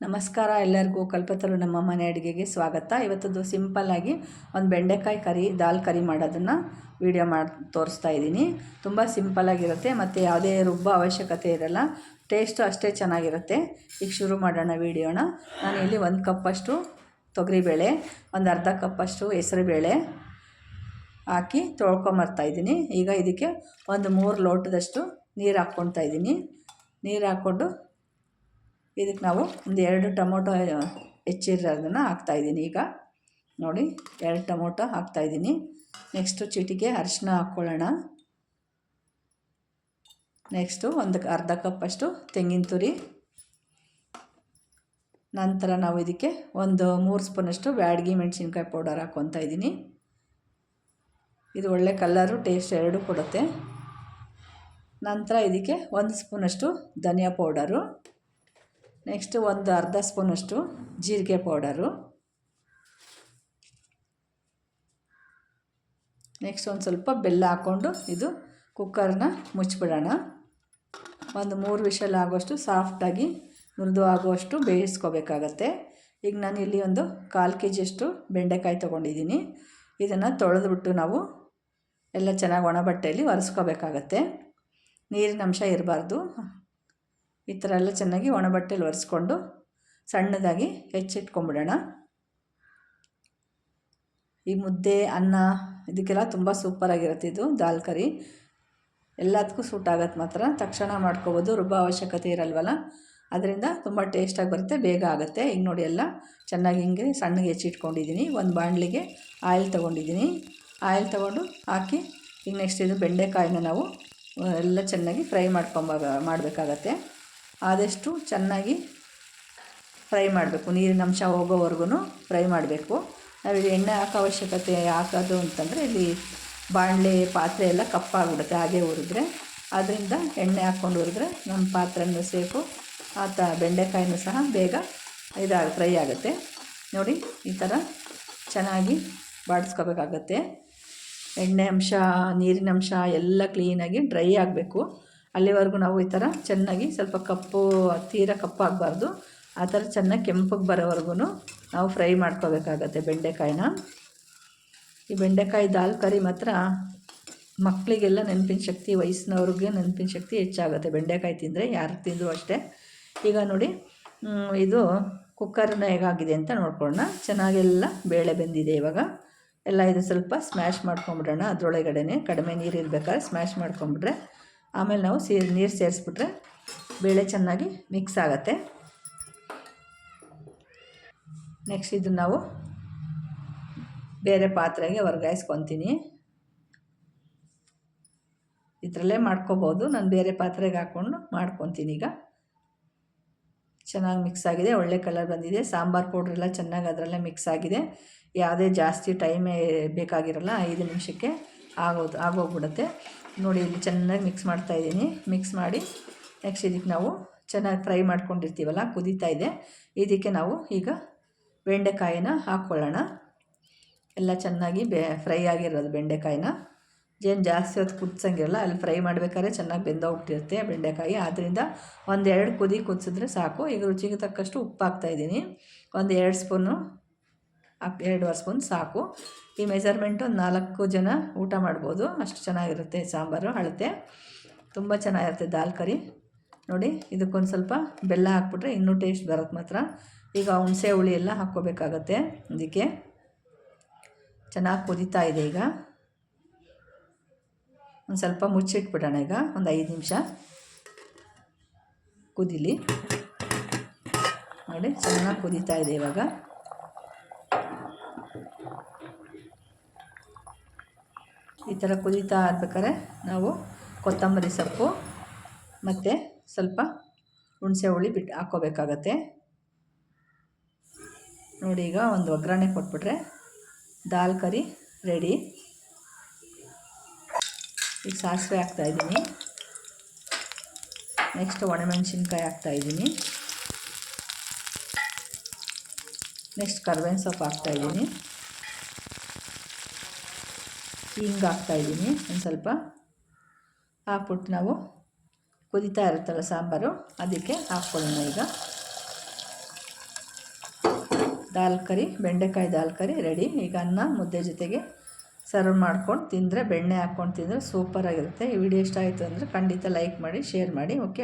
ನಮಸ್ಕಾರ ಎಲ್ಲರಿಗೂ ಕಲ್ಪತರು ನಮ್ಮ ಮನೆ ಅಡುಗೆಗೆ ಸ್ವಾಗತ. ಇವತ್ತದು ಸಿಂಪಲ್ಲಾಗಿ ಒಂದು ಬೆಂಡೆಕಾಯಿ ಕರಿ ದಾಲ್ ಕರಿ ಮಾಡೋದನ್ನು ವಿಡಿಯೋ ಮಾಡಿ ತೋರಿಸ್ತಾ ಇದ್ದೀನಿ. ತುಂಬ ಸಿಂಪಲ್ಲಾಗಿರುತ್ತೆ ಮತ್ತು ಯಾವುದೇ ರುಬ್ಬ ಅವಶ್ಯಕತೆ ಇರಲ್ಲ. ಟೇಸ್ಟು ಅಷ್ಟೇ ಚೆನ್ನಾಗಿರುತ್ತೆ. ಈಗ ಶುರು ಮಾಡೋಣ ವೀಡಿಯೋನ. ನಾನು ಇಲ್ಲಿ 1 ಕಪ್ಪಷ್ಟು ತೊಗರಿಬೇಳೆ, ಒಂದು ಅರ್ಧ ಕಪ್ಪಷ್ಟು ಹೆಸರುಬೇಳೆ ಹಾಕಿ ತೊಳ್ಕೊಂಬರ್ತಾಯಿದ್ದೀನಿ. ಈಗ ಇದಕ್ಕೆ ಒಂದು 3 ಲೋಟದಷ್ಟು ನೀರು ಹಾಕ್ಕೊಳ್ತಾ ಇದ್ದೀನಿ. ನೀರು ಹಾಕ್ಕೊಂಡು ಇದಕ್ಕೆ ನಾವು ಒಂದು 2 ಟೊಮೊಟೊ ಹೆಚ್ಚಿರೋದನ್ನು ಹಾಕ್ತಾಯಿದ್ದೀನಿ. ಈಗ ನೋಡಿ 2 ಟೊಮೊಟೊ ಹಾಕ್ತಾಯಿದ್ದೀನಿ. ನೆಕ್ಸ್ಟು ಚಿಟಿಕೆ ಅರಿಶಿನ ಹಾಕ್ಕೊಳ್ಳೋಣ. ನೆಕ್ಸ್ಟು ಒಂದು ಅರ್ಧ ಕಪ್ಪಷ್ಟು ತೆಂಗಿನ ತುರಿ. ನಂತರ ನಾವು ಇದಕ್ಕೆ ಒಂದು 3 ಸ್ಪೂನಷ್ಟು ಬ್ಯಾಡಗಿ ಮೆಣಸಿನ್ಕಾಯಿ ಪೌಡರ್ ಹಾಕ್ಕೊತಾ ಇದ್ದೀನಿ. ಇದು ಒಳ್ಳೆ ಕಲರು ಟೇಸ್ಟ್ ಎರಡೂ ಕೊಡುತ್ತೆ. ನಂತರ ಇದಕ್ಕೆ 1 ಸ್ಪೂನಷ್ಟು ಧನಿಯಾ ಪೌಡರು. ನೆಕ್ಸ್ಟು ಒಂದು ಅರ್ಧ ಸ್ಪೂನಷ್ಟು ಜೀರಿಗೆ ಪೌಡರು. ನೆಕ್ಸ್ಟ್ ಒಂದು ಸ್ವಲ್ಪ ಬೆಲ್ಲ ಹಾಕ್ಕೊಂಡು ಇದು ಕುಕ್ಕರ್ನ ಮುಚ್ಚಿಬಿಡೋಣ. ಒಂದು 3 ವಿಷಲ್ ಆಗೋಷ್ಟು ಸಾಫ್ಟಾಗಿ ಮೃದು ಆಗುವಷ್ಟು ಬೇಯಿಸ್ಕೋಬೇಕಾಗತ್ತೆ. ಈಗ ನಾನು ಇಲ್ಲಿ ಒಂದು 1/4 kg ಬೆಂಡೆಕಾಯಿ ತೊಗೊಂಡಿದ್ದೀನಿ. ಇದನ್ನು ತೊಳೆದ್ಬಿಟ್ಟು ನಾವು ಎಲ್ಲ ಚೆನ್ನಾಗಿ ಒಣ ಬಟ್ಟೆಯಲ್ಲಿ ಒರೆಸ್ಕೋಬೇಕಾಗತ್ತೆ. ನೀರಿನ ಅಂಶ ಇರಬಾರ್ದು. ಈ ಥರ ಎಲ್ಲ ಚೆನ್ನಾಗಿ ಒಣ ಬಟ್ಟೆಯಲ್ಲಿ ಒರೆಸ್ಕೊಂಡು ಸಣ್ಣದಾಗಿ ಹೆಚ್ಚಿಟ್ಕೊಂಬಿಡೋಣ. ಈ ಮುದ್ದೆ ಅನ್ನ ಇದಕ್ಕೆಲ್ಲ ತುಂಬ ಸೂಪರಾಗಿರುತ್ತೆ. ಇದು ದಾಲ್ ಕರಿ ಎಲ್ಲದಕ್ಕೂ ಸೂಟ್ ಆಗುತ್ತೆ. ಮಾತ್ರ ತಕ್ಷಣ ಮಾಡ್ಕೋಬೋದು, ರುಬ್ಬ ಅವಶ್ಯಕತೆ ಇರಲ್ವಲ್ಲ. ಅದರಿಂದ ತುಂಬ ಟೇಸ್ಟಾಗಿ ಬರುತ್ತೆ, ಬೇಗ ಆಗುತ್ತೆ. ಈಗ ನೋಡಿ ಎಲ್ಲ ಚೆನ್ನಾಗಿ ಹಿಂಗೆ ಸಣ್ಣಗೆ ಹೆಚ್ಚಿಟ್ಕೊಂಡಿದ್ದೀನಿ. ಒಂದು ಬಾಣಲಿಗೆ ಆಯಿಲ್ ತೊಗೊಂಡಿದ್ದೀನಿ. ಆಯಿಲ್ ತೊಗೊಂಡು ಹಾಕಿ ಈಗ ನೆಕ್ಸ್ಟ್ ಇದು ಬೆಂಡೆಕಾಯಿನ ನಾವು ಎಲ್ಲ ಚೆನ್ನಾಗಿ ಫ್ರೈ ಮಾಡಬೇಕಾಗತ್ತೆ. ಆದಷ್ಟು ಚೆನ್ನಾಗಿ ಫ್ರೈ ಮಾಡಬೇಕು, ನೀರಿನ ಅಂಶ ಹೋಗೋವರೆಗೂ ಫ್ರೈ ಮಾಡಬೇಕು. ನಾವಿಲ್ಲಿ ಎಣ್ಣೆ ಹಾಕೋ ಅವಶ್ಯಕತೆ ಹಾಕೋದು ಅಂತಂದರೆ ಇಲ್ಲಿ ಬಾಣಲೆ ಪಾತ್ರೆ ಎಲ್ಲ ಕಪ್ಪಾಗ್ಬಿಡುತ್ತೆ ಹಾಗೆ ಹುರಿದ್ರೆ. ಆದ್ದರಿಂದ ಎಣ್ಣೆ ಹಾಕ್ಕೊಂಡು ಹುರಿದ್ರೆ ನಮ್ಮ ಪಾತ್ರೆನೂ ಸೇಫು, ಬೆಂಡೆಕಾಯಿನೂ ಸಹ ಬೇಗ ಫ್ರೈ ಆಗುತ್ತೆ. ನೋಡಿ ಈ ಥರ ಚೆನ್ನಾಗಿ ಬಾಡಿಸ್ಕೋಬೇಕಾಗತ್ತೆ. ಎಣ್ಣೆ ಅಂಶ ನೀರಿನ ಅಂಶ ಎಲ್ಲ ಕ್ಲೀನಾಗಿ ಡ್ರೈ ಆಗಬೇಕು. ಅಲ್ಲಿವರೆಗೂ ನಾವು ಈ ಥರ ಚೆನ್ನಾಗಿ ಸ್ವಲ್ಪ ಕಪ್ಪು ತೀರ ಕಪ್ಪಾಗಬಾರ್ದು, ಆ ಥರ ಚೆನ್ನಾಗಿ ಕೆಂಪಗೆ ಬರೋವರೆಗೂ ನಾವು ಫ್ರೈ ಮಾಡ್ಕೋಬೇಕಾಗತ್ತೆ ಬೆಂಡೆಕಾಯಿನ. ಈ ಬೆಂಡೆಕಾಯಿ ದಾಲ್ ಕರಿ ಮಾತ್ರ ಮಕ್ಕಳಿಗೆಲ್ಲ ನೆನಪಿನ ಶಕ್ತಿ, ವಯಸ್ಸಿನವ್ರಿಗೆ ನೆನಪಿನ ಶಕ್ತಿ ಹೆಚ್ಚಾಗುತ್ತೆ ಬೆಂಡೆಕಾಯಿ ತಿಂದರೆ, ಯಾರು ತಿಂದರೂ ಅಷ್ಟೇ. ಈಗ ನೋಡಿ ಇದು ಕುಕ್ಕರ್ನ ಹೇಗಾಗಿದೆ ಅಂತ ನೋಡ್ಕೊಳ್ಳೋಣ. ಚೆನ್ನಾಗೆಲ್ಲ ಬೇಳೆ ಬೆಂದಿದೆ. ಇವಾಗ ಎಲ್ಲ ಇದು ಸ್ವಲ್ಪ ಸ್ಮ್ಯಾಶ್ ಮಾಡ್ಕೊಂಬಿಡೋಣ. ಅದರೊಳಗಡೆ ಕಡಿಮೆ ನೀರು ಇರಬೇಕಾದ್ರೆ ಸ್ಮ್ಯಾಶ್ ಮಾಡ್ಕೊಂಬಿಟ್ರೆ ಆಮೇಲೆ ನಾವು ನೀರು ಸೇರಿಸ್ಬಿಟ್ರೆ ಬೇಳೆ ಚೆನ್ನಾಗಿ ಮಿಕ್ಸ್ ಆಗುತ್ತೆ. ನೆಕ್ಸ್ಟ್ ಇದನ್ನು ನಾವು ಬೇರೆ ಪಾತ್ರೆಗೆ ವರ್ಗಾಯಿಸ್ಕೊತೀನಿ. ಇದರಲ್ಲೇ ಮಾಡ್ಕೋಬೋದು, ನಾನು ಬೇರೆ ಪಾತ್ರೆಗೆ ಹಾಕ್ಕೊಂಡು ಮಾಡ್ಕೊತೀನಿ. ಈಗ ಚೆನ್ನಾಗಿ ಮಿಕ್ಸ್ ಆಗಿದೆ, ಒಳ್ಳೆ ಕಲರ್ ಬಂದಿದೆ. ಸಾಂಬಾರು ಪೌಡ್ರೆಲ್ಲ ಚೆನ್ನಾಗಿ ಅದರಲ್ಲೇ ಮಿಕ್ಸ್ ಆಗಿದೆ. ಯಾವುದೇ ಜಾಸ್ತಿ ಟೈಮೇ ಬೇಕಾಗಿರಲ್ಲ, 5 ನಿಮಿಷಕ್ಕೆ ಆಗೋಗ್ಬಿಡುತ್ತೆ. ನೋಡಿ ಇಲ್ಲಿ ಚೆನ್ನಾಗಿ ಮಿಕ್ಸ್ ಮಾಡ್ತಾಯಿದ್ದೀನಿ. ಮಿಕ್ಸ್ ಮಾಡಿ ನೆಕ್ಸ್ಟ್ ಇದಕ್ಕೆ ನಾವು ಚೆನ್ನಾಗಿ ಫ್ರೈ ಮಾಡ್ಕೊಂಡಿರ್ತೀವಲ್ಲ, ಕುದೀತಾ ಇದೆ. ಇದಕ್ಕೆ ನಾವು ಈಗ ಬೆಂಡೆಕಾಯಿನ ಹಾಕ್ಕೊಳ್ಳೋಣ. ಎಲ್ಲ ಚೆನ್ನಾಗಿ ಫ್ರೈ ಆಗಿರೋದು ಬೆಂಡೆಕಾಯಿನ ಏನು ಜಾಸ್ತಿ ಹೊತ್ತು ಕುದಿಸಂಗಿರಲ್ಲ. ಅಲ್ಲಿ ಫ್ರೈ ಮಾಡಬೇಕಾದ್ರೆ ಚೆನ್ನಾಗಿ ಬೆಂದೋಗ್ಬಿಟ್ಟಿರುತ್ತೆ ಬೆಂಡೆಕಾಯಿ. ಆದ್ದರಿಂದ 1-2 ಕುದಿ ಕುದಿಸಿದ್ರೆ ಸಾಕು. ಈಗ ರುಚಿಗೆ ತಕ್ಕಷ್ಟು ಉಪ್ಪು ಹಾಕ್ತಾಯಿದ್ದೀನಿ. ಒಂದು 2 ಸ್ಪೂನು 2.5 ಸ್ಪೂನ್ ಸಾಕು. ಈ ಮೆಜರ್ಮೆಂಟು 4 ಜನ ಊಟ ಮಾಡ್ಬೋದು, ಅಷ್ಟು ಚೆನ್ನಾಗಿರುತ್ತೆ ಸಾಂಬಾರು. ಅಳತೆ ತುಂಬ ಚೆನ್ನಾಗಿರುತ್ತೆ ದಾಲ್ ಕರಿ. ನೋಡಿ ಇದಕ್ಕೊಂದು ಸ್ವಲ್ಪ ಬೆಲ್ಲ ಹಾಕ್ಬಿಟ್ರೆ ಇನ್ನೂ ಟೇಸ್ಟ್ ಬರುತ್ತೆ ಮಾತ್ರ. ಈಗ ಹುಣಸೆ ಹುಳಿ ಎಲ್ಲ ಹಾಕ್ಕೋಬೇಕಾಗತ್ತೆ. ಇದಕ್ಕೆ ಚೆನ್ನಾಗಿ ಕುದೀತಾ ಇದೆ. ಈಗ ಒಂದು ಸ್ವಲ್ಪ ಮುಚ್ಚಿಟ್ಬಿಡೋಣ. ಈಗ ಒಂದು 5 ನಿಮಿಷ ಕುದೀಲಿ. ನೋಡಿ ಚೆನ್ನಾಗಿ ಕುದೀತಾ ಇದೆ. ಇವಾಗ ಈ ಥರ ಕುದೀತಾ ಇರ್ಬೇಕಾದ್ರೆ ನಾವು ಕೊತ್ತಂಬರಿ ಸೊಪ್ಪು ಮತ್ತು ಸ್ವಲ್ಪ ಹುಣಸೆ ಹುಳಿ ಹಾಕ್ಕೋಬೇಕಾಗತ್ತೆ. ನೋಡಿ ಈಗ ಒಂದು ಒಗ್ಗರಣೆ ಕೊಟ್ಬಿಟ್ರೆ ದಾಲ್ ಕರಿ ರೆಡಿ. ಈಗ ಸಾಸಿವೆ ಹಾಕ್ತಾಯಿದ್ದೀನಿ. ನೆಕ್ಸ್ಟ್ ಒಣಮೆಣಸಿನ್ಕಾಯಿ ಹಾಕ್ತಾಯಿದ್ದೀನಿ. ನೆಕ್ಸ್ಟ್ ಕರ್ಬೇವಿನ ಸೊಪ್ಪು ಹಾಕ್ತಾಯಿದ್ದೀನಿ. ಹಿಂಗೆ ಹಾಕ್ತಾಯಿದ್ದೀನಿ ಒಂದು ಸ್ವಲ್ಪ. ಹಾಕ್ಬಿಟ್ಟು ನಾವು ಕುದೀತಾ ಇರುತ್ತಲ್ಲ ಸಾಂಬಾರು, ಅದಕ್ಕೆ ಹಾಕ್ಕೊಳ್ಳೋಣ. ಈಗ ದಾಲ್ ಕರಿ, ಬೆಂಡೆಕಾಯಿ ದಾಲ್ ಕರಿ ರೆಡಿ. ಈಗ ಅನ್ನ ಮುದ್ದೆ ಜೊತೆಗೆ ಸರ್ವ್ ಮಾಡ್ಕೊಂಡು ತಿಂದರೆ, ಬೆಣ್ಣೆ ಹಾಕ್ಕೊಂಡು ತಿಂದರೆ ಸೂಪರಾಗಿರುತ್ತೆ. ಈ ವಿಡಿಯೋ ಇಷ್ಟ ಆಯಿತು ಅಂದರೆ ಖಂಡಿತ ಲೈಕ್ ಮಾಡಿ, ಶೇರ್ ಮಾಡಿ. ಓಕೆ.